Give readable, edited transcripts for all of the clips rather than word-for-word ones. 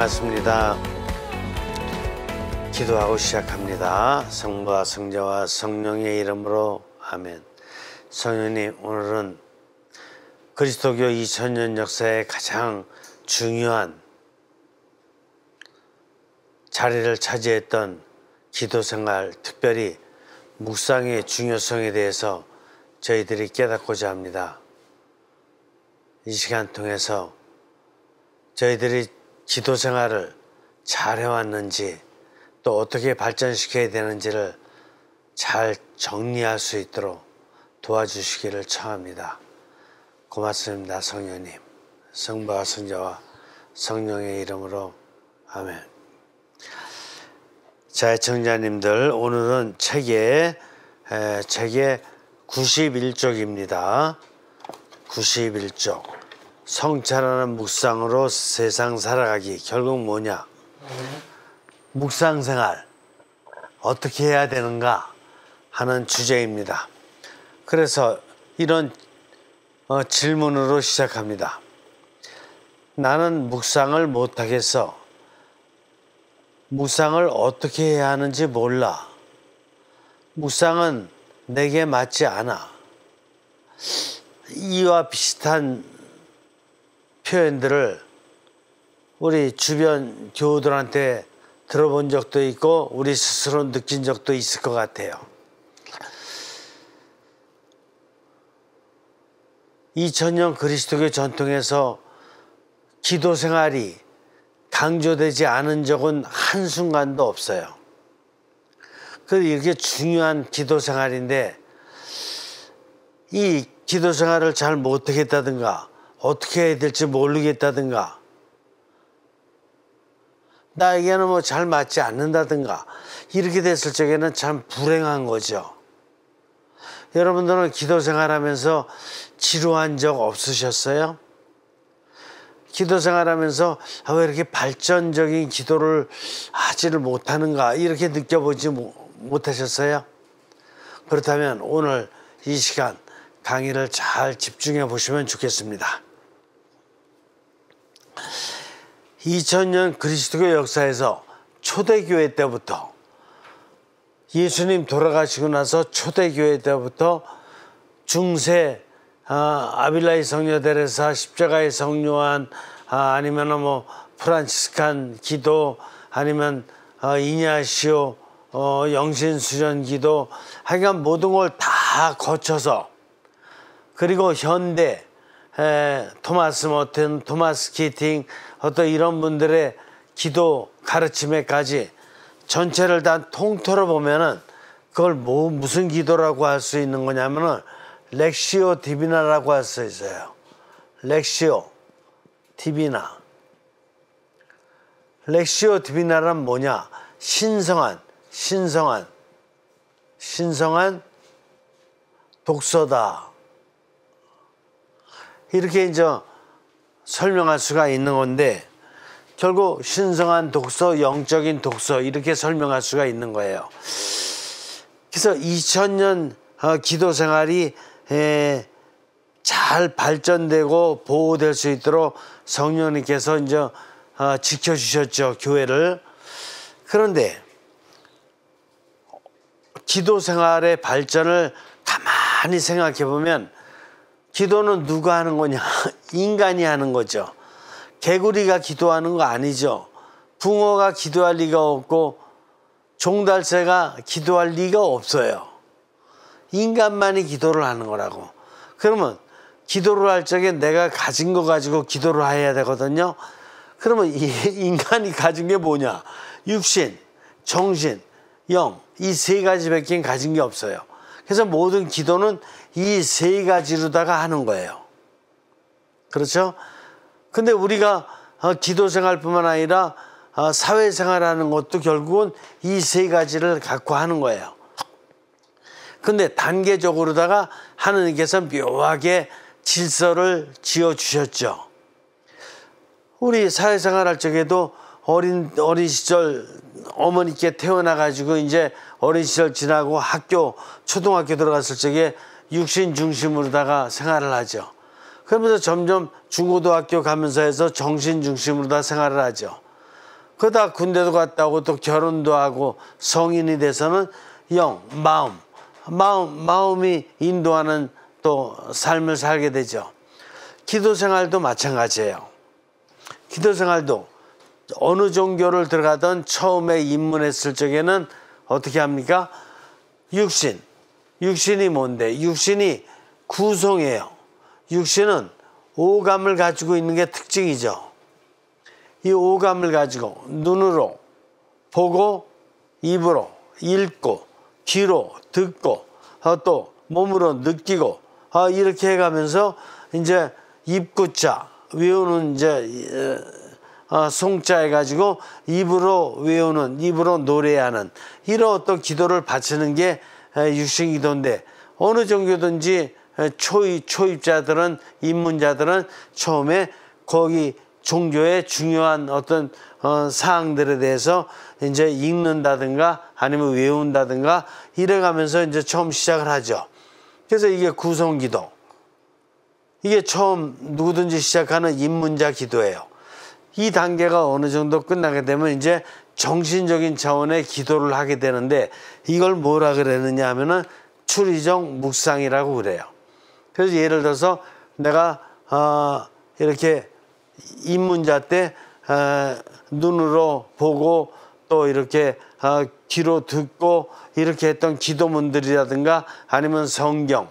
반갑습니다. 기도하고 시작합니다. 성부와 성자와 성령의 이름으로 아멘. 성령님, 오늘은 그리스도교 2000년 역사의 가장 중요한 자리를 차지했던 기도생활, 특별히 묵상의 중요성에 대해서 저희들이 깨닫고자 합니다. 이 시간 통해서 저희들이 기도생활을 잘 해왔는지, 또 어떻게 발전시켜야 되는지를 잘 정리할 수 있도록 도와주시기를 청합니다. 고맙습니다. 성령님, 성부와 성자와 성령의 이름으로 아멘. 자, 애청자님들, 오늘은 책의 91쪽입니다. 91쪽. 성찰하는 묵상으로 세상 살아가기. 결국 뭐냐? 묵상생활 어떻게 해야 되는가 하는 주제입니다. 그래서 이런 질문으로 시작합니다. 나는 묵상을 못하겠어. 묵상을 어떻게 해야 하는지 몰라. 묵상은 내게 맞지 않아. 이와 비슷한 표현들을 우리 주변 교우들한테 들어본 적도 있고 우리 스스로 느낀 적도 있을 것 같아요. 2000년 그리스도교 전통에서 기도 생활이 강조되지 않은 적은 한순간도 없어요. 그래서 이렇게 중요한 기도 생활인데 이 기도 생활을 잘 못하겠다든가 어떻게 해야 될지 모르겠다든가 나에게는 뭐 잘 맞지 않는다든가 이렇게 됐을 적에는 참 불행한 거죠. 여러분들은 기도 생활하면서 지루한 적 없으셨어요? 기도 생활하면서 왜 이렇게 발전적인 기도를 하지를 못하는가 이렇게 느껴보지 못하셨어요? 그렇다면 오늘 이 시간 강의를 잘 집중해 보시면 좋겠습니다. 2000년 그리스도교 역사에서 초대교회 때부터 예수님 돌아가시고 나서 초대교회 때부터 중세 아빌라이 성녀 데레사, 십자가의 성요한, 아니면 뭐 프란치스칸 기도, 아니면 이냐시오 영신수련 기도, 하여간 모든 걸 다 거쳐서, 그리고 현대 토마스 머튼, 토마스 키팅, 어떤 이런 분들의 기도 가르침에까지 전체를 다 통틀어 보면은 그걸 무슨 기도라고 할 수 있는 거냐면은 렉시오 디비나라고 할 수 있어요. 렉시오 디비나. 렉시오 디비나란 뭐냐? 신성한 독서다. 이렇게 이제 설명할 수가 있는 건데, 결국 신성한 독서, 영적인 독서 이렇게 설명할 수가 있는 거예요. 그래서 2000년 기도 생활이 잘 발전되고 보호될 수 있도록 성령님께서 이제 지켜주셨죠, 교회를. 그런데 기도 생활의 발전을 가만히 생각해 보면 기도는 누가 하는 거냐? 인간이 하는 거죠. 개구리가 기도하는 거 아니죠. 붕어가 기도할 리가 없고 종달새가 기도할 리가 없어요. 인간만이 기도를 하는 거라고. 그러면 기도를 할 적에 내가 가진 거 가지고 기도를 해야 되거든요. 그러면 이 인간이 가진 게 뭐냐? 육신, 정신, 영, 이 세 가지밖에 가진 게 없어요. 그래서 모든 기도는 이 세 가지로다가 하는 거예요. 그렇죠? 근데 우리가 기도 생활뿐만 아니라 사회생활하는 것도 결국은 이 세 가지를 갖고 하는 거예요. 근데 단계적으로다가 하느님께서 묘하게 질서를 지어주셨죠. 우리 사회생활 할 적에도 어린 시절 어머니께 태어나가지고 이제 어린 시절 지나고 학교, 초등학교 들어갔을 적에 육신 중심으로다가 생활을 하죠. 그러면서 점점 중고등학교 가면서 해서 정신 중심으로 다 생활을 하죠. 그러다 군대도 갔다 오고 또 결혼도 하고 성인이 돼서는 영, 마음이 인도하는 또 삶을 살게 되죠. 기도 생활도 마찬가지예요. 기도 생활도 어느 종교를 들어가던 처음에 입문했을 적에는 어떻게 합니까? 육신이 뭔데? 육신이 구성이에요. 육신은 오감을 가지고 있는 게 특징이죠. 이 오감을 가지고 눈으로 보고, 입으로 읽고, 귀로 듣고, 또 몸으로 느끼고, 이렇게 해가면서 이제 입구자 외우는 이제 송자 해가지고 입으로 외우는, 입으로 노래하는 이런 어떤 기도를 바치는 게 육신 기도인데, 어느 종교든지 초입자들은, 입문자들은 처음에 거기 종교의 중요한 어떤 사항들에 대해서 이제 읽는다든가 아니면 외운다든가 이래가면서 이제 처음 시작을 하죠. 그래서 이게 구성기도, 이게 처음 누구든지 시작하는 입문자 기도예요. 이 단계가 어느 정도 끝나게 되면 이제 정신적인 차원의 기도를 하게 되는데, 이걸 뭐라 그러느냐 하면은 추리정 묵상이라고 그래요. 그래서 예를 들어서 내가 이렇게 입문자 때 눈으로 보고 또 이렇게 귀로 듣고 이렇게 했던 기도문들이라든가 아니면 성경,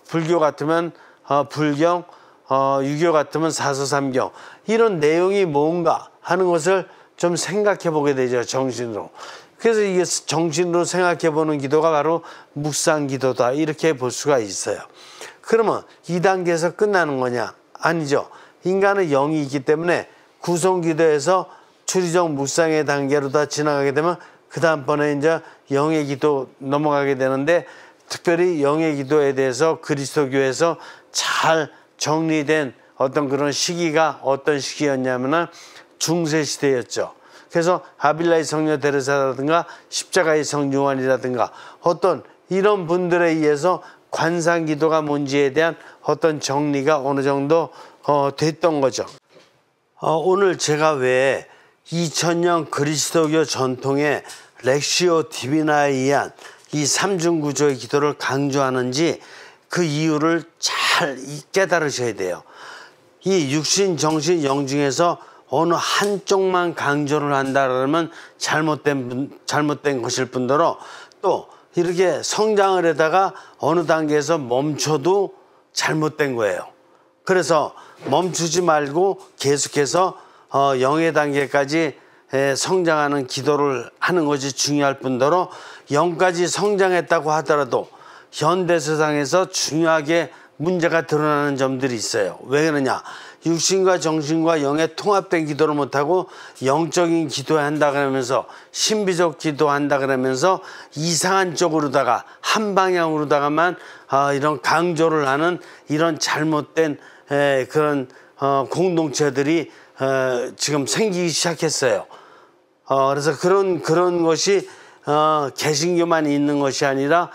불교 같으면 불경, 유교 같으면 사서삼경, 이런 내용이 뭔가 하는 것을 좀 생각해 보게 되죠, 정신으로. 그래서 이게 정신으로 생각해 보는 기도가 바로 묵상 기도다, 이렇게 볼 수가 있어요. 그러면 2단계에서 끝나는 거냐? 아니죠. 인간은 영이 있기 때문에 구성 기도에서 추리정 묵상의 단계로 다 지나가게 되면 그 다음번에 이제 영의 기도 넘어가게 되는데, 특별히 영의 기도에 대해서 그리스도교에서 잘 정리된 어떤 그런 시기가 어떤 시기였냐면은 중세 시대였죠. 그래서 아빌라의 성녀 데레사라든가 십자가의 성 요한이라든가 어떤 이런 분들에 의해서 관상 기도가 뭔지에 대한 어떤 정리가 어느 정도 됐던 거죠. 오늘 제가 왜 2000년 그리스도교 전통의 렉시오 디비나에 의한 이 삼중 구조의 기도를 강조하는지 그 이유를 잘 깨달으셔야 돼요. 이 육신, 정신, 영 중에서 어느 한쪽만 강조를 한다 그러면 잘못된 것일 뿐더러, 또 이렇게 성장을 하다가 어느 단계에서 멈춰도 잘못된 거예요. 그래서 멈추지 말고 계속해서 영의 단계까지 성장하는 기도를 하는 것이 중요할 뿐더러, 영까지 성장했다고 하더라도 현대 세상에서 중요하게 문제가 드러나는 점들이 있어요. 왜 그러냐? 육신과 정신과 영의 통합된 기도를 못하고 영적인 기도한다 그러면서, 신비적 기도한다 그러면서 이상한 쪽으로다가 한 방향으로다가만 이런 강조를 하는 이런 잘못된 그런 공동체들이 지금 생기기 시작했어요. 그래서 그런 것이 개신교만 있는 것이 아니라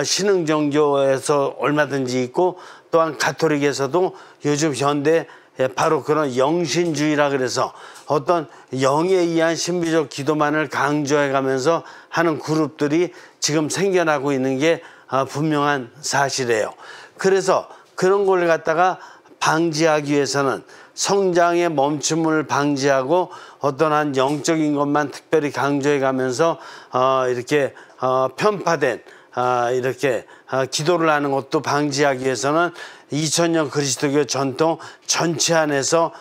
신흥정교에서 얼마든지 있고, 또한 가톨릭에서도 요즘 현대 바로 그런 영신주의라 그래서 어떤 영에 의한 신비적 기도만을 강조해 가면서 하는 그룹들이 지금 생겨나고 있는 게 분명한 사실이에요. 그래서 그런 걸 갖다가 방지하기 위해서는 성장의 멈춤을 방지하고 어떤 한 영적인 것만 특별히 강조해 가면서 이렇게 편파된 이렇게 기도를 하는 것도 방지하기 위해서는 2000년 그리스도교 전통 전체 안에서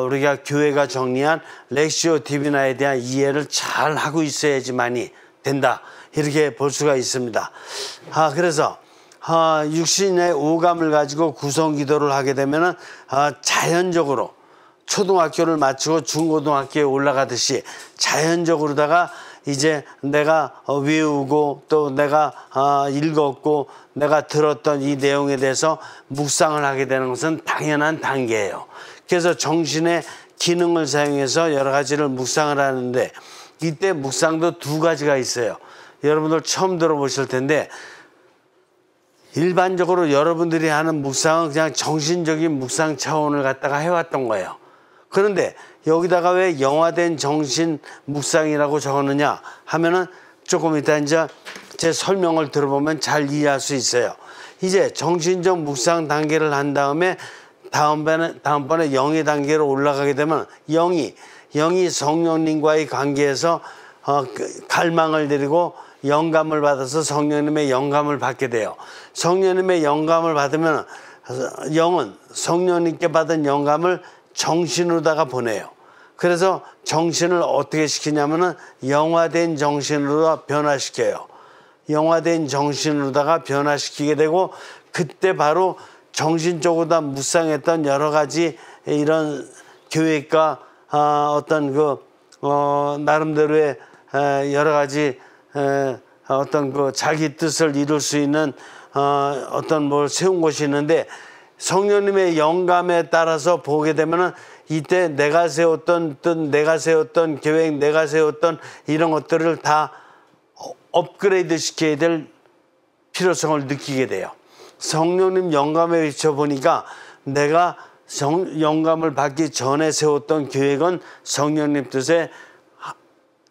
우리가 교회가 정리한 렉시오 디비나에 대한 이해를 잘 하고 있어야지만이 된다, 이렇게 볼 수가 있습니다. 그래서 육신의 오감을 가지고 구성 기도를 하게 되면은 자연적으로 초등학교를 마치고 중고등학교에 올라가듯이 자연적으로다가 이제 내가 외우고 또 내가 읽었고 내가 들었던 이 내용에 대해서 묵상을 하게 되는 것은 당연한 단계예요. 그래서 정신의 기능을 사용해서 여러 가지를 묵상을 하는데, 이때 묵상도 두 가지가 있어요. 여러분들 처음 들어보실 텐데, 일반적으로 여러분들이 하는 묵상은 그냥 정신적인 묵상 차원을 갖다가 해왔던 거예요. 그런데 여기다가 왜 영화된 정신 묵상이라고 적었느냐 하면은 조금 이따 이제 제 설명을 들어보면 잘 이해할 수 있어요. 이제 정신적 묵상 단계를 한 다음에 다음번에 영의 단계로 올라가게 되면 영이 성령님과의 관계에서 갈망을 드리고 영감을 받아서 성령님의 영감을 받게 돼요. 성령님의 영감을 받으면 영은 성령님께 받은 영감을 정신으로다가 보내요. 그래서 정신을 어떻게 시키냐면은 영화된 정신으로 변화시켜요. 영화된 정신으로다가 변화시키게 되고 그때 바로 정신적으로 묵상했던 여러 가지 이런 계획과 어떤 나름대로의 여러 가지 어떤 자기 뜻을 이룰 수 있는 어떤 뭘 세운 것이 있는데 성령님의 영감에 따라서 보게 되면은 이때 내가 세웠던 뜻, 내가 세웠던 계획, 내가 세웠던 이런 것들을 다 업그레이드 시켜야 될 필요성을 느끼게 돼요. 성령님 영감에 비춰 보니까 내가 영감을 받기 전에 세웠던 계획은 성령님 뜻에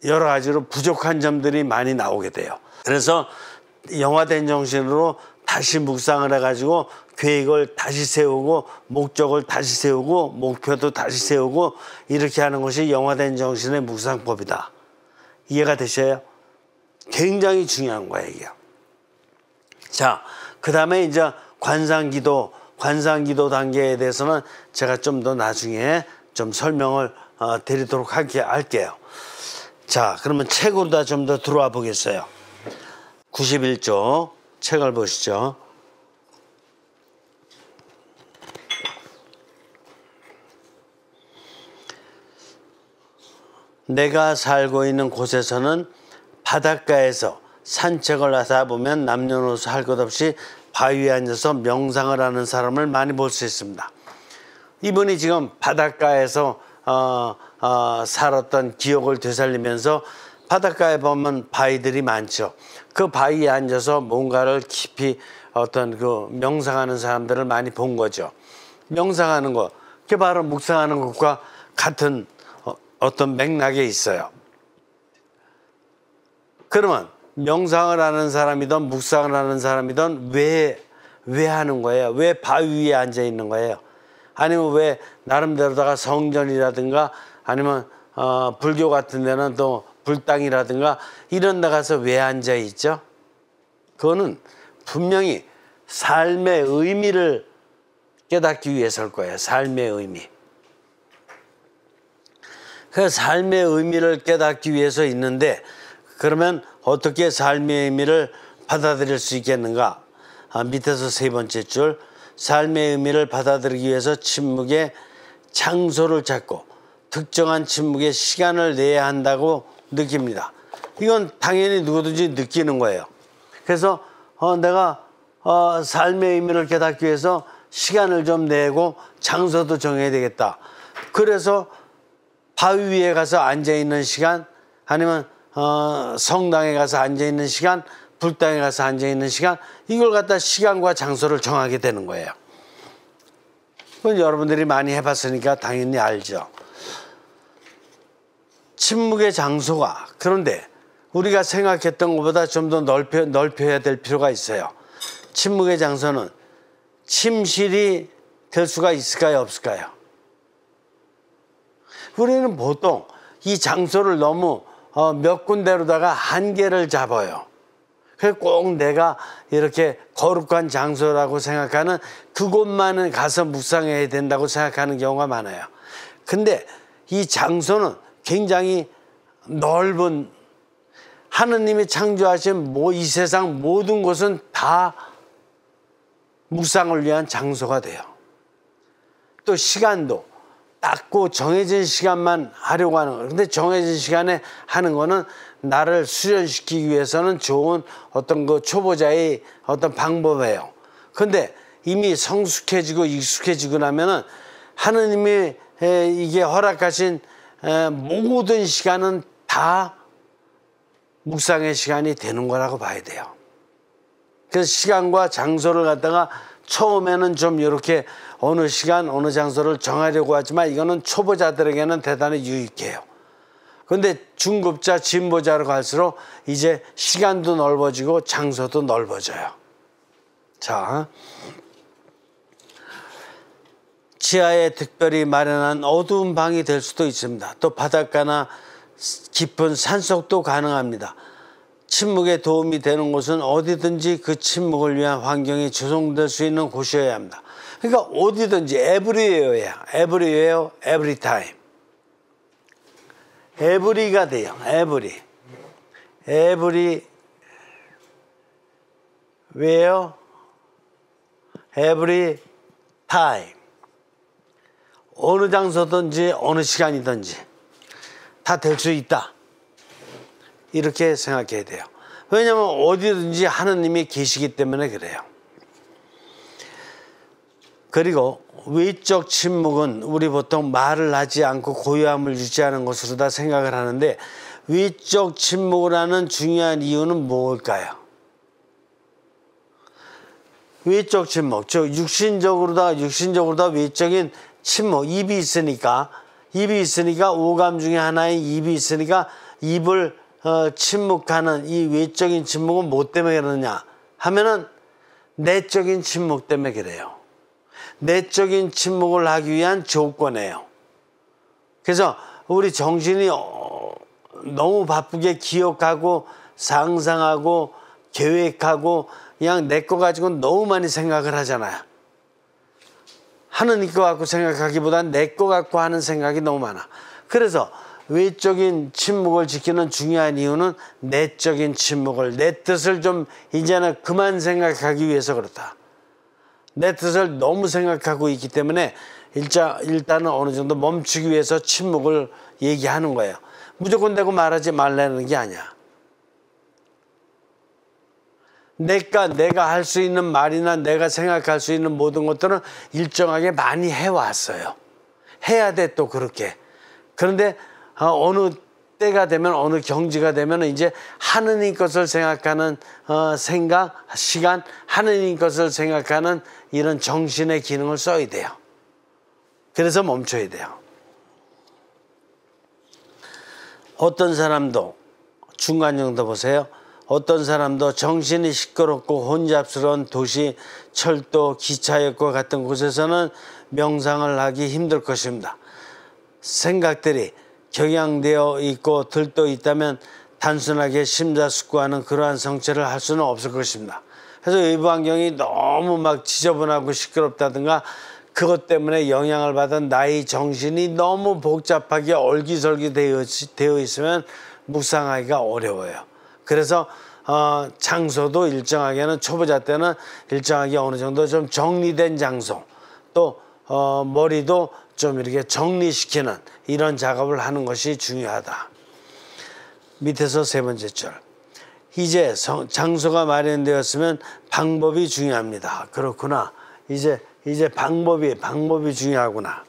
여러 가지로 부족한 점들이 많이 나오게 돼요. 그래서 영화된 정신으로 다시 묵상을 해가지고 계획을 다시 세우고 목적을 다시 세우고 목표도 다시 세우고 이렇게 하는 것이 영화된 정신의 묵상법이다. 이해가 되셔요? 굉장히 중요한 거예요, 이게. 자, 그 다음에 이제 관상기도 단계에 대해서는 제가 좀 더 나중에 좀 설명을 드리도록 할게요. 자, 그러면 책으로 다 좀 더 들어와 보겠어요. 91쪽 책을 보시죠. 내가 살고 있는 곳에서는 바닷가에서 산책을 하다 보면 남녀노소 할 것 없이 바위에 앉아서 명상을 하는 사람을 많이 볼 수 있습니다. 이분이 지금 바닷가에서 살았던 기억을 되살리면서 바닷가에 보면 바위들이 많죠. 그 바위에 앉아서 뭔가를 깊이 어떤 명상하는 사람들을 많이 본 거죠. 명상하는 것, 그게 바로 묵상하는 것과 같은 어떤 맥락에 있어요. 그러면 명상을 하는 사람이든 묵상을 하는 사람이든 왜 하는 거예요? 왜 바위 위에 앉아 있는 거예요? 아니면 왜 나름대로다가 성전이라든가 아니면 불교 같은 데는 또 불당이라든가 이런 데 가서 왜 앉아 있죠? 그거는 분명히 삶의 의미를 깨닫기 위해서일 거예요. 삶의 의미. 그 삶의 의미를 깨닫기 위해서 있는데 그러면 어떻게 삶의 의미를 받아들일 수 있겠는가? 밑에서 세 번째 줄, 삶의 의미를 받아들이기 위해서 침묵의 장소를 찾고 특정한 침묵의 시간을 내야 한다고 느낍니다. 이건 당연히 누구든지 느끼는 거예요. 그래서 내가 삶의 의미를 깨닫기 위해서 시간을 좀 내고 장소도 정해야 되겠다. 그래서 바위 위에 가서 앉아있는 시간, 아니면 성당에 가서 앉아있는 시간, 불당에 가서 앉아있는 시간, 이걸 갖다 시간과 장소를 정하게 되는 거예요. 그건 여러분들이 많이 해봤으니까 당연히 알죠. 침묵의 장소가, 그런데 우리가 생각했던 것보다 좀 더 넓혀야 될 필요가 있어요. 침묵의 장소는 침실이 될 수가 있을까요, 없을까요? 우리는 보통 이 장소를 너무 몇 군데로다가 한계를 잡아요. 그래서 꼭 내가 이렇게 거룩한 장소라고 생각하는 그곳만은 가서 묵상해야 된다고 생각하는 경우가 많아요. 근데 이 장소는 굉장히 넓은, 하느님이 창조하신 이 세상 모든 것은 다 묵상을 위한 장소가 돼요. 또 시간도 딱고 정해진 시간만 하려고 하는 거예요. 근데 정해진 시간에 하는 거는 나를 수련시키기 위해서는 좋은 어떤 초보자의 어떤 방법이에요. 근데 이미 성숙해지고 익숙해지고 나면은 하느님이 이게 허락하신 모든 시간은 다 묵상의 시간이 되는 거라고 봐야 돼요. 그래서 시간과 장소를 갖다가 처음에는 좀 이렇게 어느 시간 어느 장소를 정하려고 하지만 이거는 초보자들에게는 대단히 유익해요. 그런데 중급자 진보자로 갈수록 이제 시간도 넓어지고 장소도 넓어져요. 자, 지하에 특별히 마련한 어두운 방이 될 수도 있습니다. 또 바닷가나 깊은 산속도 가능합니다. 침묵에 도움이 되는 곳은 어디든지 그 침묵을 위한 환경이 조성될 수 있는 곳이어야 합니다. 그러니까 어디든지 everywhere야. everywhere, every time. every가 돼요. every. everywhere, every time. 어느 장소든지 어느 시간이든지 다 될 수 있다. 이렇게 생각해야 돼요. 왜냐하면 어디든지 하느님이 계시기 때문에 그래요. 그리고 외적 침묵은 우리 보통 말을 하지 않고 고요함을 유지하는 것으로 다 생각을 하는데 외적 침묵을 하는 중요한 이유는 뭘까요? 외적 침묵, 즉 육신적으로다 외적인 침묵, 입이 있으니까 오감 중에 하나인 입이 있으니까 입을 침묵하는 이 외적인 침묵은 뭐 때문에 그러느냐 하면은 내적인 침묵 때문에 그래요. 내적인 침묵을 하기 위한 조건이에요. 그래서 우리 정신이 너무 바쁘게 기억하고 상상하고 계획하고 그냥 내 거 가지고 너무 많이 생각을 하잖아요. 하느님 거 갖고 생각하기보다는 내 거 갖고 하는 생각이 너무 많아. 그래서 외적인 침묵을 지키는 중요한 이유는 내적인 침묵을, 내 뜻을 좀 이제는 그만 생각하기 위해서 그렇다. 내 뜻을 너무 생각하고 있기 때문에 일단은 어느 정도 멈추기 위해서 침묵을 얘기하는 거예요. 무조건 대고 말하지 말라는 게 아니야. 내가 할 수 있는 말이나 내가 생각할 수 있는 모든 것들은 일정하게 많이 해왔어요. 해야 돼 또 그렇게. 그런데 어느 때가 되면 어느 경지가 되면 이제 하느님 것을 생각하는 생각, 시간, 하느님 것을 생각하는 이런 정신의 기능을 써야 돼요. 그래서 멈춰야 돼요. 어떤 사람도 중간 정도 보세요. 어떤 사람도 정신이 시끄럽고 혼잡스러운 도시, 철도, 기차역과 같은 곳에서는 명상을 하기 힘들 것입니다. 생각들이 경향되어 있고 들떠 있다면 단순하게 심사숙고하는 그러한 성취를 할 수는 없을 것입니다. 그래서 외부 환경이 너무 막 지저분하고 시끄럽다든가 그것 때문에 영향을 받은 나의 정신이 너무 복잡하게 얼기설기 되어 있으면 묵상하기가 어려워요. 그래서 장소도 일정하게는 초보자 때는 일정하게 어느 정도 좀 정리된 장소, 또 머리도 좀 이렇게 정리시키는 이런 작업을 하는 것이 중요하다. 밑에서 세 번째 절. 이제 장소가 마련되었으면 방법이 중요합니다. 그렇구나. 이제 방법이 중요하구나.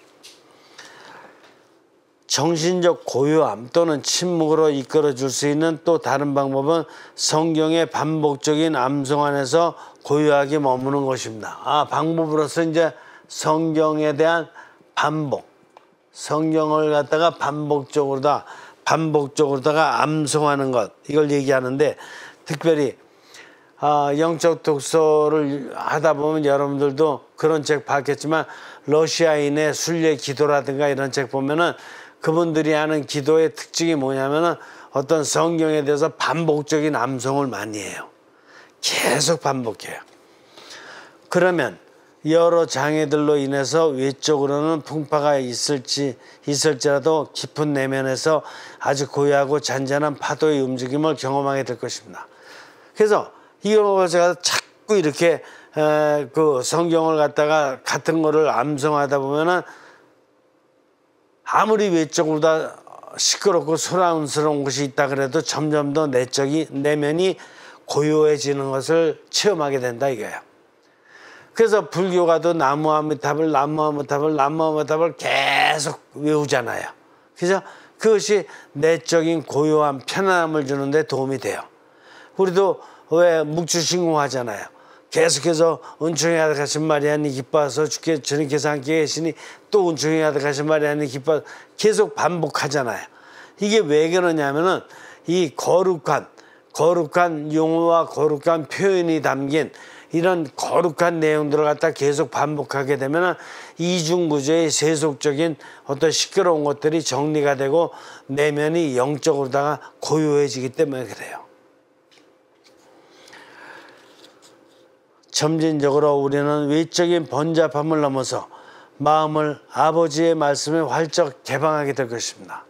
정신적 고요함 또는 침묵으로 이끌어 줄 수 있는 또 다른 방법은 성경의 반복적인 암송 안에서 고요하게 머무는 것입니다. 방법으로서 이제 성경에 대한 반복, 성경을 갖다가 반복적으로다가 암송하는 것, 이걸 얘기하는데 특별히 영적 독서를 하다 보면 여러분들도 그런 책 봤겠지만 러시아인의 순례 기도라든가 이런 책 보면은 그분들이 하는 기도의 특징이 뭐냐면은 어떤 성경에 대해서 반복적인 암송을 많이 해요. 계속 반복해요. 그러면 여러 장애들로 인해서 외적으로는 풍파가 있을지라도 깊은 내면에서 아주 고요하고 잔잔한 파도의 움직임을 경험하게 될 것입니다. 그래서 이걸 제가 자꾸 이렇게 그 성경을 갖다가 같은 거를 암송하다 보면은 아무리 외적으로 다 시끄럽고 소란스러운 곳이 있다 그래도 점점 더 내면이 고요해지는 것을 체험하게 된다 이거예요. 그래서 불교가 도 나무아미탑을 계속 외우잖아요. 그래서 그것이 내적인 고요함, 편안함을 주는 데 도움이 돼요. 우리도 왜 묵주신공 하잖아요. 계속해서 은총이 하다 가신 마리아니 기뻐하소 주님께서 함께 계시니 또 은총이 하다 가신 마리아니 기뻐하소 계속 반복하잖아요. 이게 왜 그러냐면은 이 거룩한 용어와 거룩한 표현이 담긴 이런 거룩한 내용들을 갖다 계속 반복하게 되면 이중구조의 세속적인 어떤 시끄러운 것들이 정리가 되고 내면이 영적으로다가 고요해지기 때문에 그래요. 점진적으로 우리는 외적인 번잡함을 넘어서 마음을 아버지의 말씀에 활짝 개방하게 될 것입니다.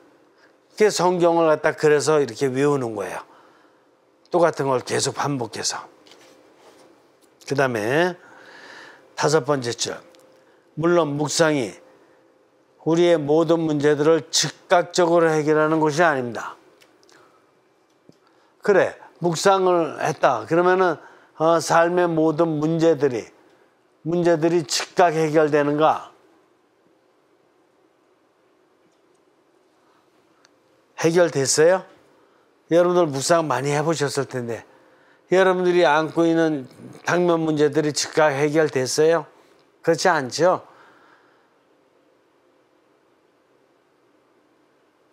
그게 성경을 갖다 그래서 이렇게 외우는 거예요. 똑같은 걸 계속 반복해서. 그 다음에 5번째 줄. 물론 묵상이 우리의 모든 문제들을 즉각적으로 해결하는 것이 아닙니다. 그래, 묵상을 했다. 그러면은 삶의 모든 문제들이 즉각 해결되는가? 해결됐어요? 여러분들 묵상 많이 해보셨을 텐데 여러분들이 안고 있는 당면 문제들이 즉각 해결됐어요? 그렇지 않죠?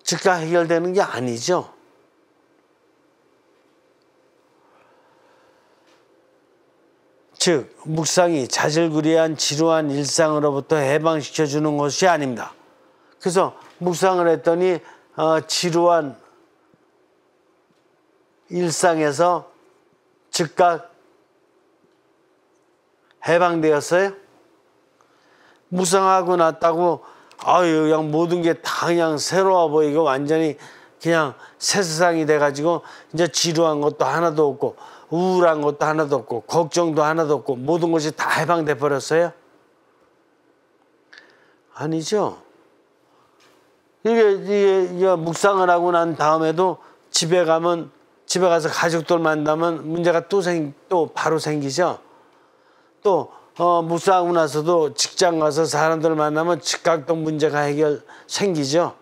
즉각 해결되는 게 아니죠. 즉 묵상이 자질구레한 지루한 일상으로부터 해방시켜주는 것이 아닙니다. 그래서 묵상을 했더니 지루한 일상에서 즉각 해방되었어요? 묵상하고 났다고 그냥 모든 게 다 그냥 새로워 보이고 완전히 그냥 새 세상이 돼가지고 이제 지루한 것도 하나도 없고 우울한 것도 하나도 없고 걱정도 하나도 없고 모든 것이 다 해방돼 버렸어요? 아니죠. 이게 묵상을 하고 난 다음에도 집에 가서 가족들 만나면 문제가 또 바로 생기죠. 또 묵상하고 나서도 직장 가서 사람들 만나면 즉각 또 문제가 생기죠.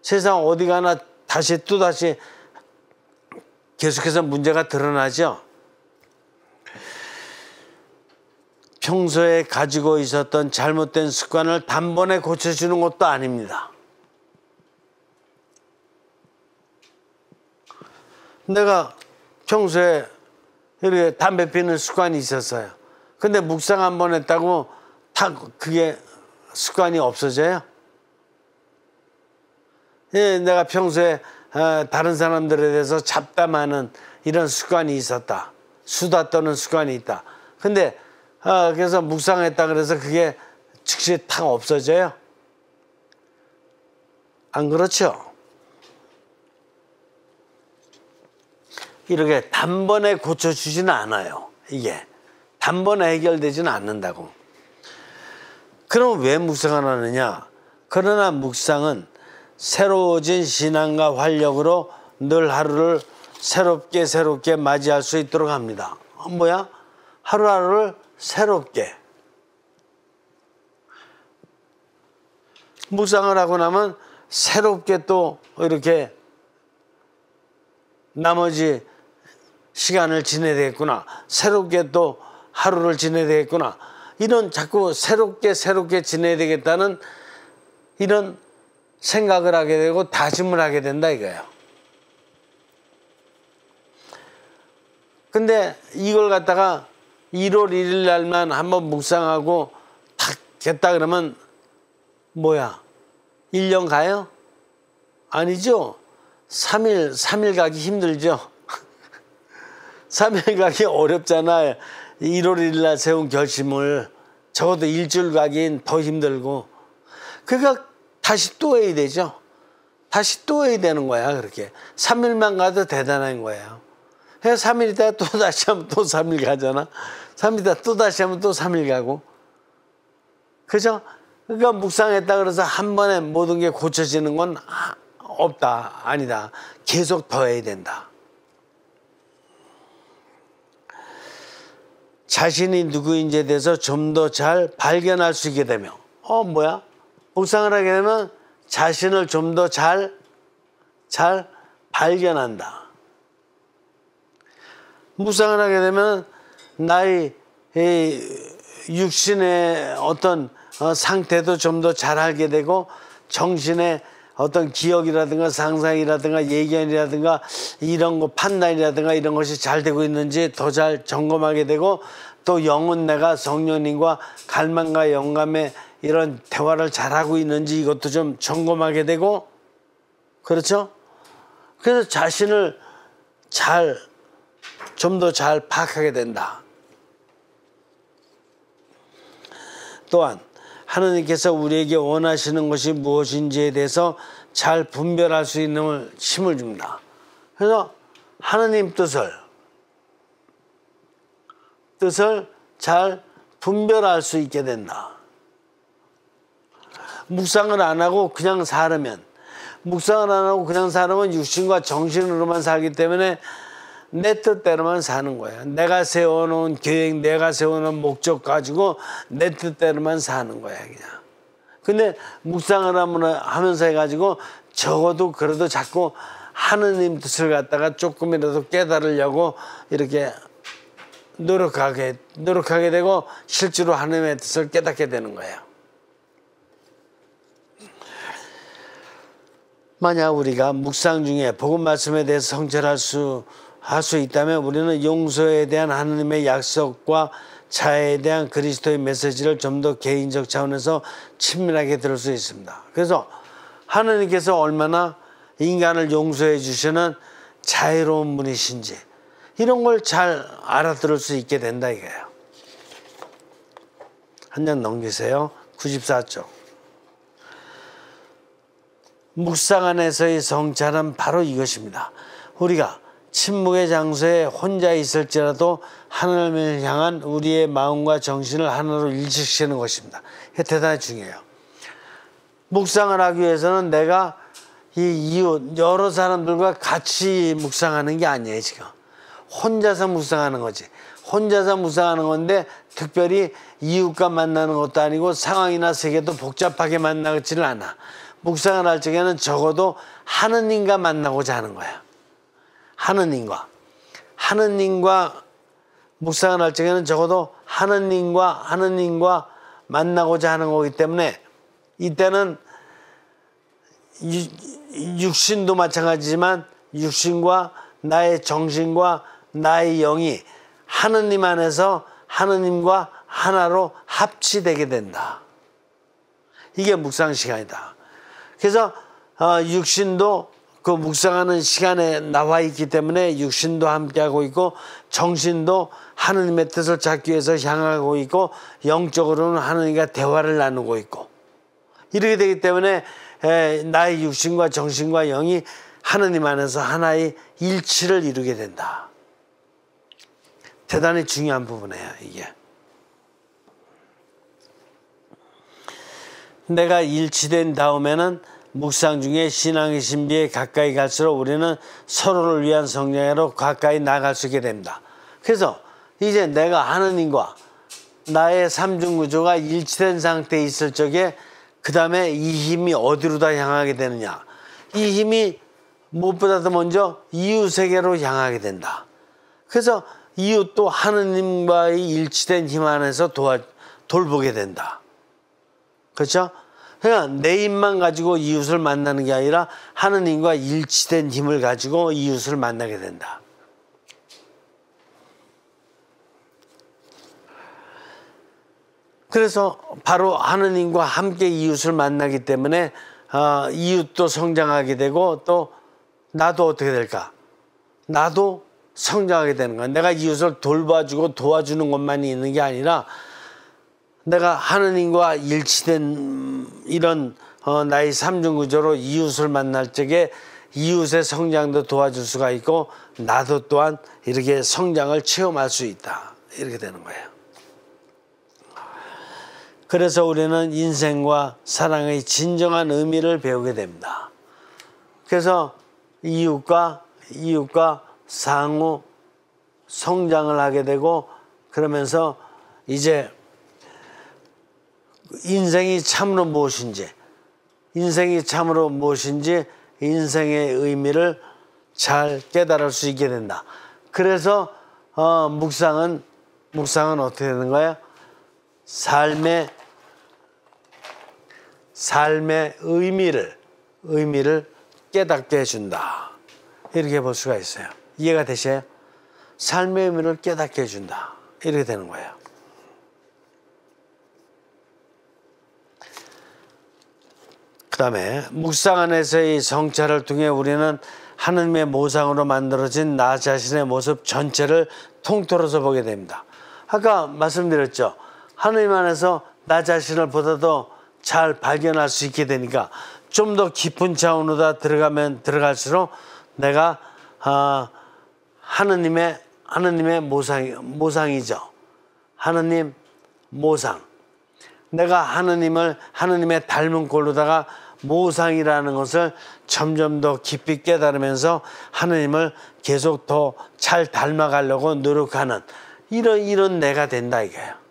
세상 어디 가나 또다시 계속해서 문제가 드러나죠. 평소에 가지고 있었던 잘못된 습관을 단번에 고쳐주는 것도 아닙니다. 내가 평소에 이렇게 담배 피는 습관이 있었어요. 근데 묵상 한 번 했다고 그게 습관이 없어져요? 예, 내가 평소에 다른 사람들에 대해서 잡담하는 이런 습관이 있었다. 수다 떠는 습관이 있다. 근데 그래서 묵상했다 그래서 그게 즉시 탁 없어져요? 안 그렇죠? 이렇게 단번에 고쳐주지는 않아요. 이게 단번에 해결되지는 않는다고. 그럼 왜 묵상을 하느냐? 그러나 묵상은 새로워진 신앙과 활력으로 늘 하루를 새롭게 맞이할 수 있도록 합니다. 뭐야? 하루하루를 새롭게. 묵상을 하고 나면 새롭게 또 이렇게 나머지 시간을 지내야 되겠구나. 새롭게 또 하루를 지내야 되겠구나. 이런 자꾸 새롭게 지내야 되겠다는 이런 생각을 하게 되고 다짐을 하게 된다 이거예요. 근데 이걸 갖다가 1월 1일 날만 한번 묵상하고 탁 했다 그러면 뭐야? 1년 가요? 아니죠. 3일 가기 힘들죠. 3일 가기 어렵잖아요. 1월 1일 날 세운 결심을 적어도 일주일 가긴 더 힘들고. 그러니까 다시 또 해야 되죠. 다시 또 해야 되는 거야. 그렇게 3일만 가도 대단한 거예요. 그래서 3일 있다가 또 다시 하면 또 3일 가잖아. 3일 있다가 또 다시 하면 또 3일 가고. 그죠? 그러니까 묵상했다 그래서 한 번에 모든 게 고쳐지는 건 없다. 아니다. 계속 더 해야 된다. 자신이 누구인지에 대해서 좀 더 잘 발견할 수 있게 되며 뭐야? 묵상을 하게 되면 자신을 좀 더 잘 발견한다. 묵상을 하게 되면 나의 육신의 어떤 상태도 좀 더 잘 알게 되고, 정신의 어떤 기억이라든가 상상이라든가 예견이라든가 이런 거 판단이라든가 이런 것이 잘 되고 있는지 더 잘 점검하게 되고, 또 영은 내가 성령님과 갈망과 영감의 이런 대화를 잘하고 있는지 이것도 좀 점검하게 되고, 그렇죠? 그래서 자신을 좀 더 잘 파악하게 된다. 또한 하나님께서 우리에게 원하시는 것이 무엇인지에 대해서 잘 분별할 수 있는 힘을 줍니다. 그래서 하나님 뜻을 잘 분별할 수 있게 된다. 묵상을 안 하고 그냥 살으면, 육신과 정신으로만 살기 때문에 내 뜻대로만 사는 거야. 내가 세워놓은 계획, 내가 세워놓은 목적 가지고 내 뜻대로만 사는 거야, 그냥. 근데 묵상을 하면서 해가지고 적어도 그래도 자꾸 하느님 뜻을 갖다가 조금이라도 깨달으려고 이렇게 노력하게 되고, 실제로 하느님의 뜻을 깨닫게 되는 거예요. 만약 우리가 묵상 중에 복음 말씀에 대해서 성찰할 수 있다면, 우리는 용서에 대한 하느님의 약속과 자애에 대한 그리스도의 메시지를 좀 더 개인적 차원에서 친밀하게 들을 수 있습니다. 그래서 하느님께서 얼마나 인간을 용서해 주시는 자애로운 분이신지 이런 걸 잘 알아들을 수 있게 된다 이거예요. 한 장 넘기세요. 94쪽. 묵상 안에서의 성찰은 바로 이것입니다. 우리가 침묵의 장소에 혼자 있을지라도 하나님을 향한 우리의 마음과 정신을 하나로 일치시키는 것입니다. 이게 대단히 중요해요. 묵상을 하기 위해서는 내가 이 이웃 여러 사람들과 같이 묵상하는 게 아니에요. 지금 혼자서 묵상하는 거지. 혼자서 묵상하는 건데 특별히 이웃과 만나는 것도 아니고 상황이나 세계도 복잡하게 만나지를 않아. 묵상을 할 적에는 적어도 하느님과 만나고자 하는 거야. 하느님과 묵상을 할 적에는 적어도 하느님과 만나고자 하는 거기 때문에, 이때는 육신도 마찬가지지만 육신과 나의 정신과 나의 영이 하느님 안에서 하느님과 하나로 합치되게 된다. 이게 묵상 시간이다. 그래서 육신도 그 묵상하는 시간에 나와 있기 때문에 육신도 함께하고 있고, 정신도 하느님의 뜻을 찾기 위해서 향하고 있고, 영적으로는 하느님과 대화를 나누고 있고, 이렇게 되기 때문에 나의 육신과 정신과 영이 하느님 안에서 하나의 일치를 이루게 된다. 대단히 중요한 부분이에요, 이게. 내가 일치된 다음에는 묵상 중에 신앙의 신비에 가까이 갈수록 우리는 서로를 위한 성장으로 가까이 나갈 수 있게 됩니다. 그래서 이제 내가 하느님과 나의 삼중구조가 일치된 상태에 있을 적에 그 다음에 이 힘이 어디로 다 향하게 되느냐. 이 힘이 무엇보다도 먼저 이웃에게로 향하게 된다. 그래서 이웃도 하느님과의 일치된 힘 안에서 돌보게 된다. 그렇죠? 그냥 내 힘만 가지고 이웃을 만나는 게 아니라 하느님과 일치된 힘을 가지고 이웃을 만나게 된다. 그래서 바로 하느님과 함께 이웃을 만나기 때문에 이웃도 성장하게 되고, 또 나도 어떻게 될까? 나도 성장하게 되는 거야. 내가 이웃을 돌봐주고 도와주는 것만이 있는 게 아니라 내가 하느님과 일치된 이런 나의 삼중구조로 이웃을 만날 적에 이웃의 성장도 도와줄 수가 있고, 나도 또한 이렇게 성장을 체험할 수 있다. 이렇게 되는 거예요. 그래서 우리는 인생과 사랑의 진정한 의미를 배우게 됩니다. 그래서 이웃과 상호 성장을 하게 되고, 그러면서 이제 인생이 참으로 무엇인지, 인생의 의미를 잘 깨달을 수 있게 된다. 그래서 묵상은 묵상은 어떻게 되는 거예요? 삶의 의미를 깨닫게 해준다. 이렇게 볼 수가 있어요. 이해가 되세요? 삶의 의미를 깨닫게 해준다. 이렇게 되는 거예요. 그 다음에 묵상 안에서의 성찰을 통해 우리는 하느님의 모상으로 만들어진 나 자신의 모습 전체를 통틀어서 보게 됩니다. 아까 말씀드렸죠. 하느님 안에서 나 자신을 보다 더 잘 발견할 수 있게 되니까 좀 더 깊은 차원으로 들어가면 들어갈수록 내가 하느님의 모상이죠. 하느님 모상. 내가 하느님의 닮은 꼴로다가 모상이라는 것을 점점 더 깊이 깨달으면서 하느님을 계속 더 잘 닮아가려고 노력하는 이런 내가 된다 이거예요.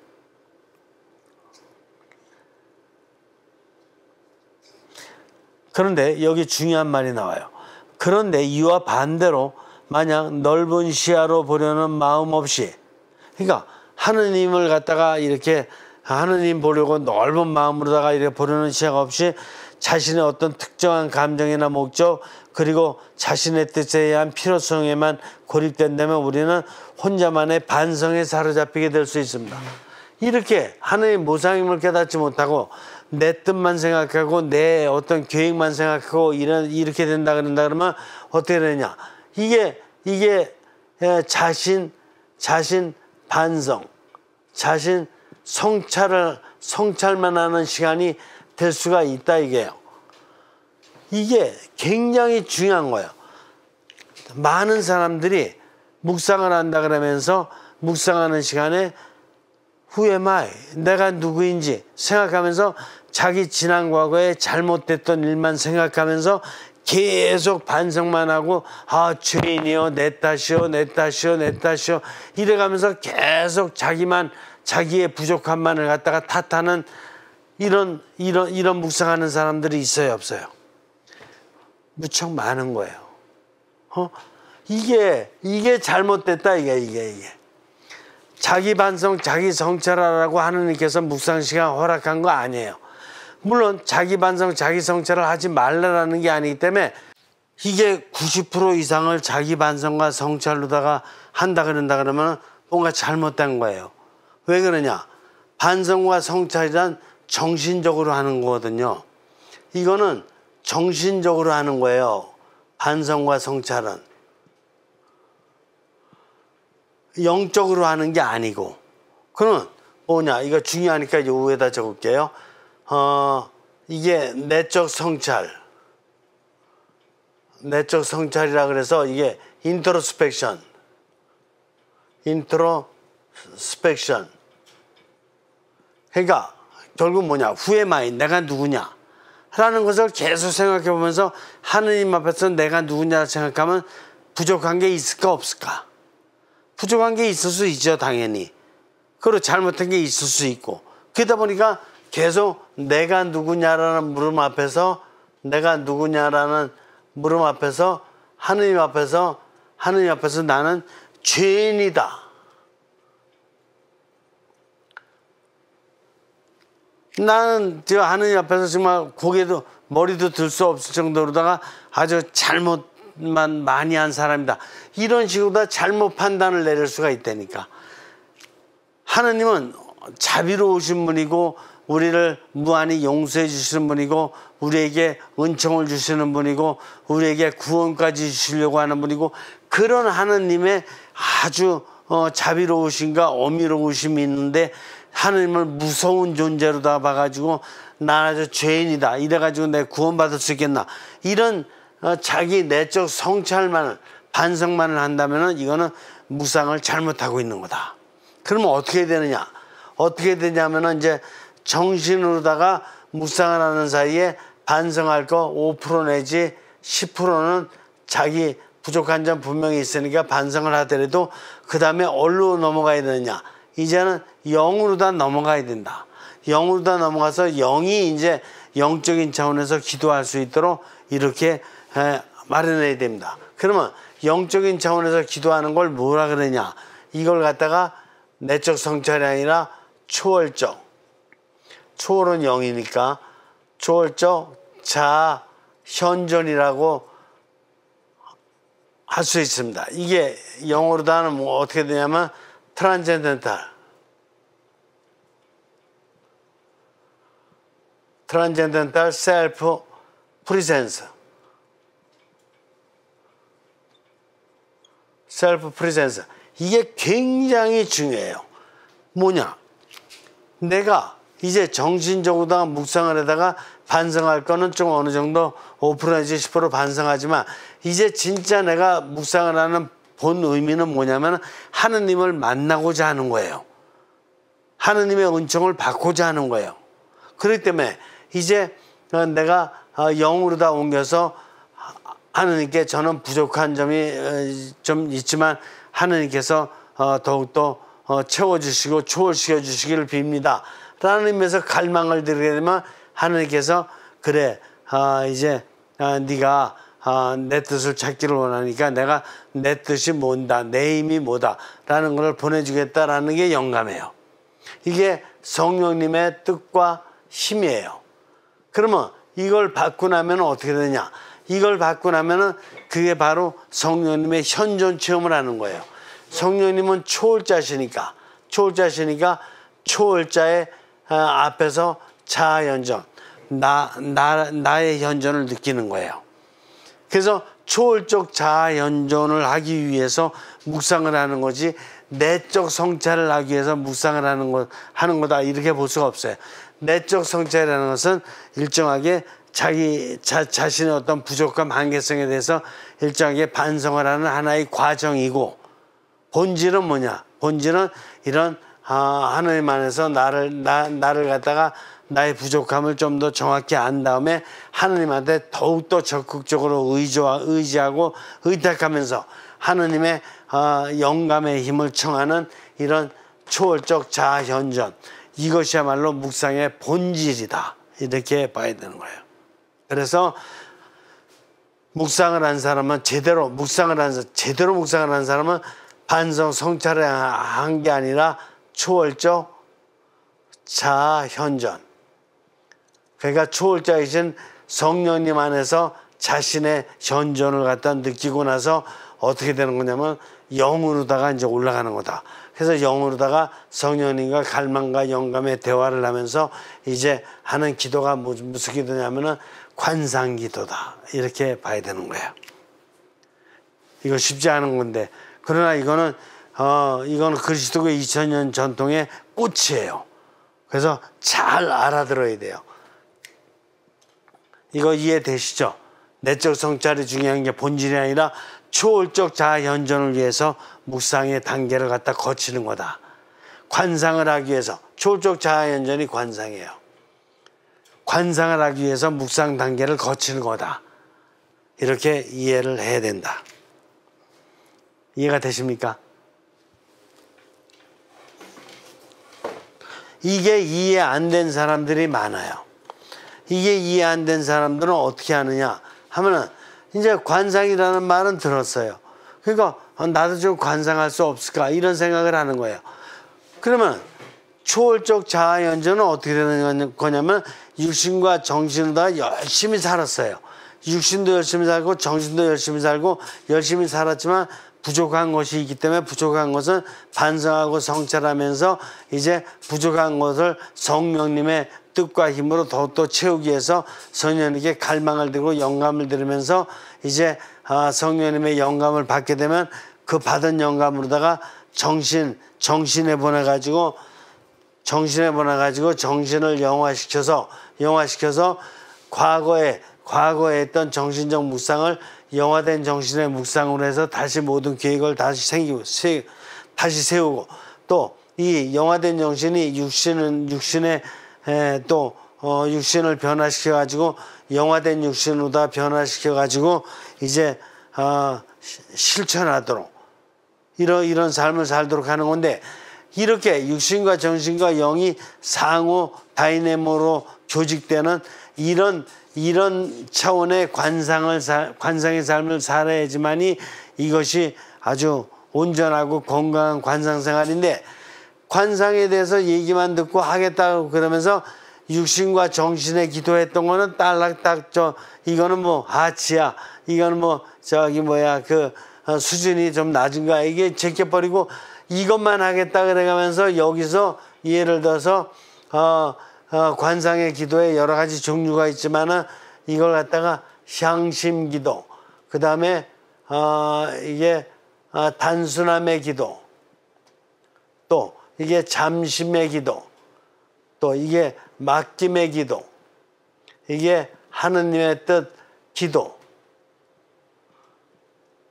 그런데 여기 중요한 말이 나와요. 그런데 이와 반대로 만약 넓은 시야로 보려는 마음 없이, 그러니까 하느님을 갖다가 이렇게 하느님 보려고 넓은 마음으로다가 이렇게 보려는 시야가 없이 자신의 어떤 특정한 감정이나 목적 그리고 자신의 뜻에 의한 필요성에만 고립된다면 우리는 혼자만의 반성에 사로잡히게 될 수 있습니다. 이렇게 하느님 모상임을 깨닫지 못하고 내 뜻만 생각하고 내 어떤 계획만 생각하고 이렇게 된다 그러면 어떻게 되냐? 이게 자신 반성, 자신 성찰만 하는 시간이 될 수가 있다 이게요. 이게 굉장히 중요한 거예요. 많은 사람들이 묵상을 한다 그러면서 묵상하는 시간에 Who am I? 내가 누구인지 생각하면서 자기 지난 과거에 잘못됐던 일만 생각하면서 계속 반성만 하고 죄인이요 내 탓이요 이래가면서 계속 자기의 부족함만을 갖다가 탓하는 이런 묵상하는 사람들이 있어요 없어요? 무척 많은 거예요. 이게 잘못됐다 이게. 자기 반성, 자기 성찰하라고 하느님께서 묵상 시간 허락한 거 아니에요. 물론 자기 반성, 자기 성찰을 하지 말라는 게 아니기 때문에 이게 90% 이상을 자기 반성과 성찰로다가 한다 그러면 뭔가 잘못된 거예요. 왜 그러냐? 반성과 성찰이란 정신적으로 하는 거거든요. 이거는 정신적으로 하는 거예요. 반성과 성찰은. 영적으로 하는 게 아니고. 그러면 뭐냐? 이거 중요하니까 이 위에다 적을게요. 이게 내적 성찰이라 그래서 이게 인트로스펙션. 그러니까 결국 뭐냐? Who am I? 내가 누구냐? 라는 것을 계속 생각해 보면서 하느님 앞에서 내가 누구냐 생각하면 부족한 게 있을까 없을까? 부족한 게 있을 수 있죠 당연히. 그리고 잘못한 게 있을 수 있고. 그러다 보니까 계속 내가 누구냐라는 물음 앞에서 하느님 앞에서 나는 죄인이다. 나는 저 하느님 앞에서 정말 고개도 머리도 들 수 없을 정도로다가 아주 잘못만 많이 한 사람이다. 이런 식으로 다 잘못 판단을 내릴 수가 있다니까. 하느님은 자비로우신 분이고 우리를 무한히 용서해 주시는 분이고 우리에게 은총을 주시는 분이고 우리에게 구원까지 주시려고 하는 분이고 그런 하느님의 아주 자비로우심과 어미로우심이 있는데 하느님을 무서운 존재로 다 봐가지고 나 아주 죄인이다 이래가지고 내가 구원받을 수 있겠나 이런 자기 내적 성찰만을 반성만을 한다면 이거는 묵상을 잘못하고 있는 거다. 그러면 어떻게 되느냐? 어떻게 되냐면은 이제 정신으로다가 묵상을 하는 사이에 반성할 거 5% 내지 10%는 자기 부족한 점 분명히 있으니까 반성을 하더라도 그 다음에 어디로 넘어가야 되느냐? 이제는 영으로 다 넘어가야 된다. 영으로 다 넘어가서 영이 이제 영적인 차원에서 기도할 수 있도록 이렇게 마련해야 됩니다. 그러면 영적인 차원에서 기도하는 걸 뭐라 그러냐? 이걸 갖다가 내적 성찰이 아니라 초월적. 초월은 0이니까 초월적 자아 현존이라고 할 수 있습니다. 이게 영어로도 하면 뭐 어떻게 되냐면 트랜젠덴탈 셀프 프리젠스 이게 굉장히 중요해요. 뭐냐? 내가 이제 정신적으로 묵상을 하다가 반성할 거는 좀 어느 정도 5% 내지 10% 반성하지만 이제 진짜 내가 묵상을 하는 본 의미는 뭐냐면 하느님을 만나고자 하는 거예요. 하느님의 은총을 받고자 하는 거예요. 그렇기 때문에 이제 내가 영으로 다 옮겨서 하느님께 저는 부족한 점이 좀 있지만 하느님께서 더욱더 채워주시고 초월시켜 주시기를 빕니다 라는 의미에서 갈망을 드리게 되면 하느님께서 그래 이제 네가 내 뜻을 찾기를 원하니까 내가 내 뜻이 뭔다 내 힘이 뭐다 라는 걸 보내주겠다라는 게 영감이에요. 이게 성령님의 뜻과 힘이에요. 그러면 이걸 받고 나면 어떻게 되냐? 이걸 받고 나면은 그게 바로 성령님의 현존 체험을 하는 거예요. 성령님은 초월자시니까 초월자의 앞에서 자아 현존, 나의 현존을 느끼는 거예요. 그래서 초월적 자아 현존을 하기 위해서 묵상을 하는 거지 내적 성찰을 하기 위해서 묵상을 하는 거다 이렇게 볼 수가 없어요. 내적 성찰이라는 것은 일정하게 자신의 어떤 부족함 한계성에 대해서 일정하게 반성을 하는 하나의 과정이고 본질은 뭐냐? 본질은 이런 하나님 안에서 나를 갖다가 나의 부족함을 좀 더 정확히 안 다음에 하나님한테 더욱더 적극적으로 의지하고 의탁하면서 하나님의 영감의 힘을 청하는 이런 초월적 자아 현존, 이것이야말로 묵상의 본질이다 이렇게 봐야 되는 거예요. 그래서 묵상을 한 사람은 제대로 묵상을 한 사람은 반성 성찰을 한 게 아니라 초월적 자아 현존. 그러니까 초월자이신 성령님 안에서 자신의 현존을 갖다 느끼고 나서 어떻게 되는 거냐면 영으로다가 이제 올라가는 거다. 그래서 영으로다가 성령님과 갈망과 영감의 대화를 하면서 이제 하는 기도가 무슨 기도냐면은 관상 기도다. 이렇게 봐야 되는 거예요. 이거 쉽지 않은 건데 그러나 이거는 그리스도의 2000년 전통의 꽃이에요. 그래서 잘 알아들어야 돼요. 이거 이해되시죠? 내적 성찰이 중요한 게 본질이 아니라 초월적 자아 현존을 위해서 묵상의 단계를 갖다 거치는 거다. 관상을 하기 위해서 초월적 자아 현존이 관상이에요. 관상을 하기 위해서 묵상 단계를 거치는 거다. 이렇게 이해를 해야 된다. 이해가 되십니까? 이게 이해 안 된 사람들이 많아요. 이게 이해 안 된 사람들은 어떻게 하느냐 하면은 이제 관상이라는 말은 들었어요. 그러니까 나도 좀 관상할 수 없을까 이런 생각을 하는 거예요. 그러면 초월적 자아 현존은 어떻게 되는 거냐면 육신과 정신으로 다 열심히 살았어요. 육신도 열심히 살고 정신도 열심히 살고 열심히 살았지만 부족한 것이 있기 때문에 부족한 것은 반성하고 성찰하면서 이제 부족한 것을 성령님의 뜻과 힘으로 더욱더 채우기 위해서 성령님께 갈망을 드리고 영감을 드리면서 이제 성령님의 영감을 받게 되면 그 받은 영감으로다가 정신에 보내가지고 정신을 영화시켜서 과거에 했던 정신적 묵상을 영화된 정신의 묵상으로 해서 다시 모든 계획을 다시 세우고 또 이 영화된 정신이 육신을 변화시켜 가지고 영화된 육신으로 다 변화시켜 가지고 이제 실천하도록 이런 삶을 살도록 하는 건데 이렇게 육신과 정신과 영이 상호 다이내모로 조직되는 이런 차원의 관상의 삶을 살아야지만이 이것이 아주 온전하고 건강한 관상 생활인데 관상에 대해서 얘기만 듣고 하겠다고 그러면서 육신과 정신의 기도했던 거는 딸락딱 이거는 뭐 하치야, 이거는 뭐 저기 뭐야 그 수준이 좀 낮은 거야, 이게 제껴버리고 이것만 하겠다 그래가면서 여기서 예를 들어서 관상의 기도에 여러 가지 종류가 있지만은 이걸 갖다가 향심 기도, 그 다음에 이게 단순함의 기도, 또 이게 잠심의 기도, 또 이게 맡김의 기도, 이게 하느님의 뜻 기도,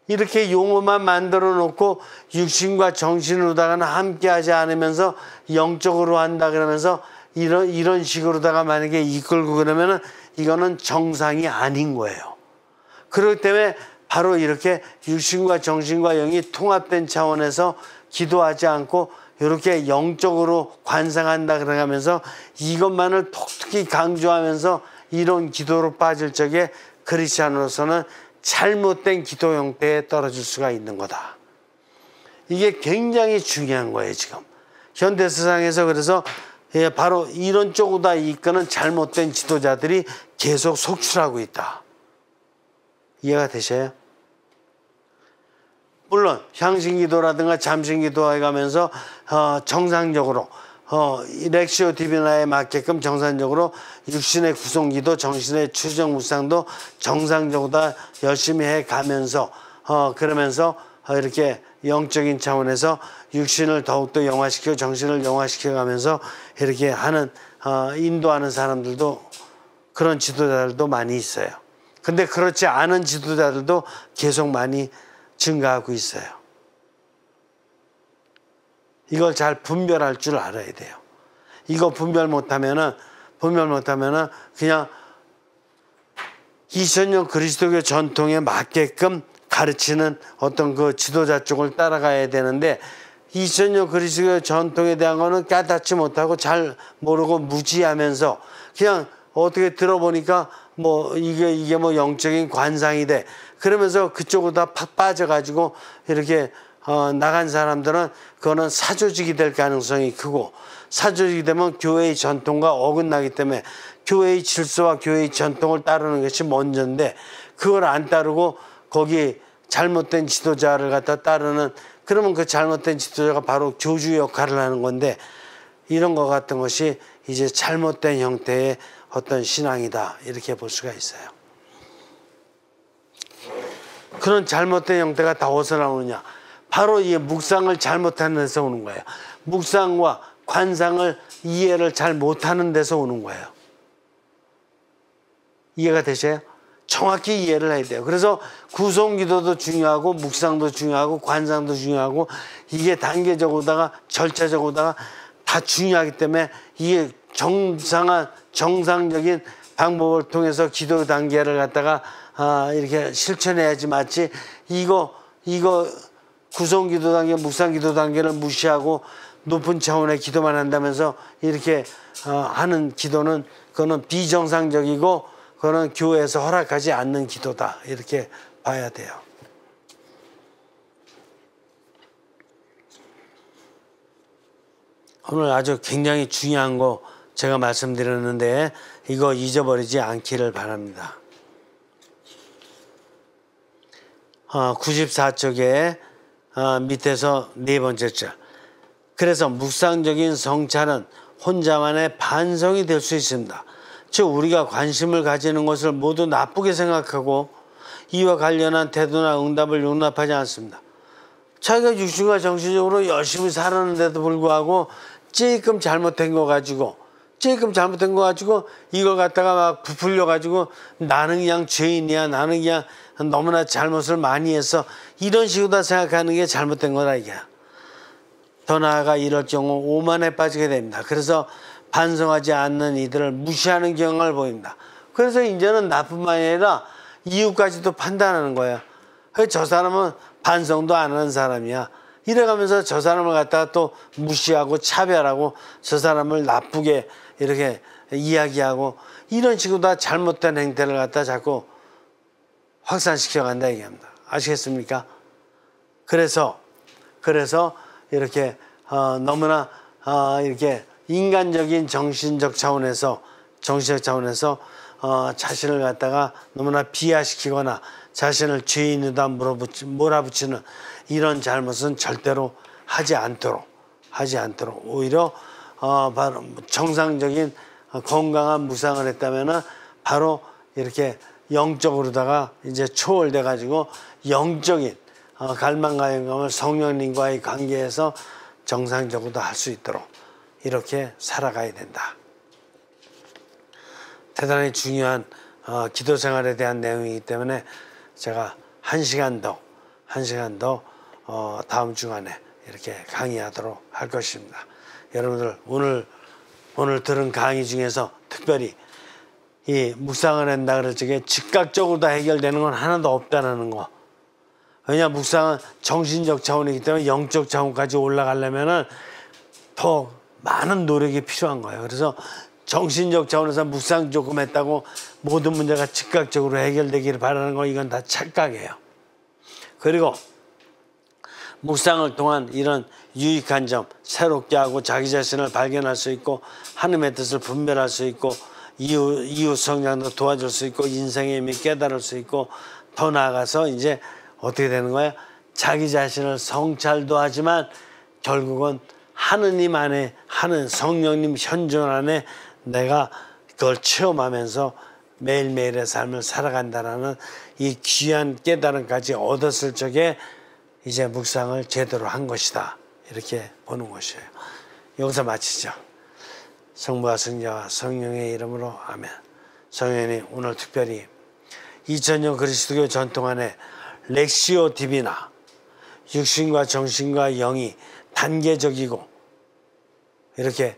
이렇게 용어만 만들어 놓고 육신과 정신으로다가는 함께 하지 않으면서 영적으로 한다 그러면서 이런 식으로다가 만약에 이끌고 그러면은 이거는 정상이 아닌 거예요. 그렇기 때문에 바로 이렇게 육신과 정신과 영이 통합된 차원에서 기도하지 않고 이렇게 영적으로 관상한다 그러면서 이것만을 톡톡히 강조하면서 이런 기도로 빠질 적에 크리스찬으로서는 잘못된 기도 형태에 떨어질 수가 있는 거다. 이게 굉장히 중요한 거예요, 지금. 현대 세상에서. 그래서 바로 이런 쪽으로 이끄는 잘못된 지도자들이 계속 속출하고 있다. 이해가 되셔요? 물론 향신기도라든가 잠신기도해 가면서 정상적으로 렉시오 디비나에 맞게끔 정상적으로 육신의 구성기도, 정신의 추정 묵상도 정상적으로 다 열심히 해 가면서 그러면서 이렇게 영적인 차원에서 육신을 더욱더 영화시키고 정신을 영화시켜 가면서 이렇게 하는 인도하는 사람들도, 그런 지도자들도 많이 있어요. 근데 그렇지 않은 지도자들도 계속 많이 증가하고 있어요. 이걸 잘 분별할 줄 알아야 돼요. 이거 분별 못하면은 그냥 2000년 그리스도교 전통에 맞게끔 가르치는 어떤 그 지도자 쪽을 따라가야 되는데, 2000년 그리스도교 전통에 대한 거는 깨닫지 못하고 잘 모르고 무지하면서 그냥 어떻게 들어보니까 뭐 이게 뭐 영적인 관상이 돼, 그러면서 그쪽으로 다 팍 빠져가지고 이렇게 나간 사람들은 그거는 사조직이 될 가능성이 크고, 사조직이 되면 교회의 전통과 어긋나기 때문에 교회의 질서와 교회의 전통을 따르는 것이 먼저인데, 그걸 안 따르고 거기 잘못된 지도자를 갖다 따르는, 그러면 그 잘못된 지도자가 바로 교주 역할을 하는 건데, 이런 것 같은 것이 이제 잘못된 형태의 어떤 신앙이다, 이렇게 볼 수가 있어요. 그런 잘못된 형태가 다 어디서 나오느냐? 바로 이 묵상을 잘못하는 데서 오는 거예요. 묵상과 관상을 이해를 잘 못하는 데서 오는 거예요. 이해가 되셔요? 정확히 이해를 해야 돼요. 그래서 구성기도도 중요하고 묵상도 중요하고 관상도 중요하고 이게 단계적으로다가 절차적으로다가 다 중요하기 때문에 이게 정상적인 방법을 통해서 기도 단계를 갖다가 이렇게 실천해야지 맞지, 이거 구성기도 단계, 묵상기도 단계를 무시하고 높은 차원의 기도만 한다면서 이렇게 하는 기도는, 그거는 비정상적이고 그거는 교회에서 허락하지 않는 기도다, 이렇게 봐야 돼요. 오늘 아주 굉장히 중요한 거 제가 말씀드렸는데 이거 잊어버리지 않기를 바랍니다. 94쪽에 밑에서 네 번째 절. 그래서 묵상적인 성찰은 혼자만의 반성이 될 수 있습니다. 즉 우리가 관심을 가지는 것을 모두 나쁘게 생각하고 이와 관련한 태도나 응답을 용납하지 않습니다. 자기가 육신과 정신적으로 열심히 살았는데도 불구하고 조금 잘못된 거 가지고 이걸 갖다가 막 부풀려 가지고 나는 그냥 죄인이야, 나는 그냥 너무나 잘못을 많이 했어, 이런 식으로 다 생각하는 게 잘못된 거다 이게. 더 나아가 이럴 경우 오만에 빠지게 됩니다. 그래서 반성하지 않는 이들을 무시하는 경향을 보입니다. 그래서 이제는 나뿐만 아니라 이웃까지도 판단하는 거예요. 저 사람은 반성도 안 하는 사람이야, 이래가면서 저 사람을 갖다가 또 무시하고 차별하고 저 사람을 나쁘게 이렇게 이야기하고 이런 식으로 다 잘못된 행태를 갖다 자꾸 확산시켜 간다 얘기합니다. 아시겠습니까? 그래서 이렇게 너무나 이렇게 인간적인 정신적 차원에서 자신을 갖다가 너무나 비하시키거나 자신을 죄인이다 몰아붙이는 이런 잘못은 절대로 하지 않도록 오히려 바로 정상적인 건강한 묵상을 했다면은 바로 이렇게 영적으로다가 이제 초월돼 가지고 영적인 갈망과 영감을 성령님과의 관계에서 정상적으로 할 수 있도록 이렇게 살아가야 된다. 대단히 중요한 기도 생활에 대한 내용이기 때문에 제가 한 시간 더 다음 주간에 이렇게 강의하도록 할 것입니다. 여러분들 오늘 들은 강의 중에서 특별히 이 묵상을 한다 그럴 적에 즉각적으로 다 해결되는 건 하나도 없다는 거. 왜냐 묵상은 정신적 차원이기 때문에 영적 차원까지 올라가려면은 더 많은 노력이 필요한 거예요. 그래서 정신적 차원에서 묵상 조금 했다고 모든 문제가 즉각적으로 해결되기를 바라는 거 이건 다 착각이에요. 그리고 묵상을 통한 이런 유익한 점, 새롭게 하고 자기 자신을 발견할 수 있고 하나님의 뜻을 분별할 수 있고 이웃 성장도 도와줄 수 있고 인생의 의미 깨달을 수 있고 더 나아가서 이제 어떻게 되는 거야? 자기 자신을 성찰도 하지만 결국은 하느님 안에 하는 성령님 현존 안에 내가 그걸 체험하면서 매일매일의 삶을 살아간다라는 이 귀한 깨달음까지 얻었을 적에 이제 묵상을 제대로 한 것이다. 이렇게 보는 것이에요. 여기서 마치죠. 성부와 성자와 성령의 이름으로 아멘. 성령님 오늘 특별히 2000년 그리스도교 전통 안에 렉시오 디비나 육신과 정신과 영이 단계적이고 이렇게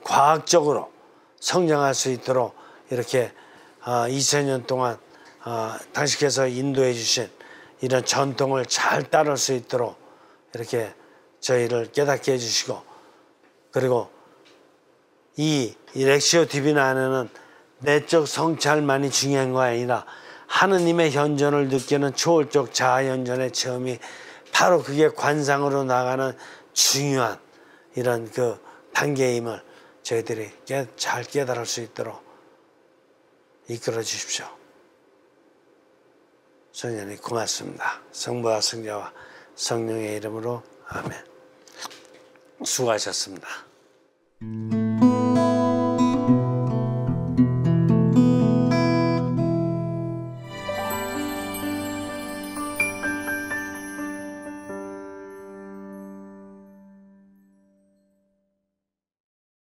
과학적으로 성장할 수 있도록 이렇게 2000년 동안 당신께서 인도해 주신 이런 전통을 잘 따를 수 있도록 이렇게 저희를 깨닫게 해주시고 그리고 이 렉시오 디비나 안에는 내적 성찰만이 중요한 거 아니라 하느님의 현존을 느끼는 초월적 자아현존의 체험이 바로 그게 관상으로 나가는 중요한 이런 그 단계임을 저희들이 잘 깨달을 수 있도록 이끌어 주십시오. 성령님 고맙습니다. 성부와 성자와 성령의 이름으로 아멘. 수고하셨습니다.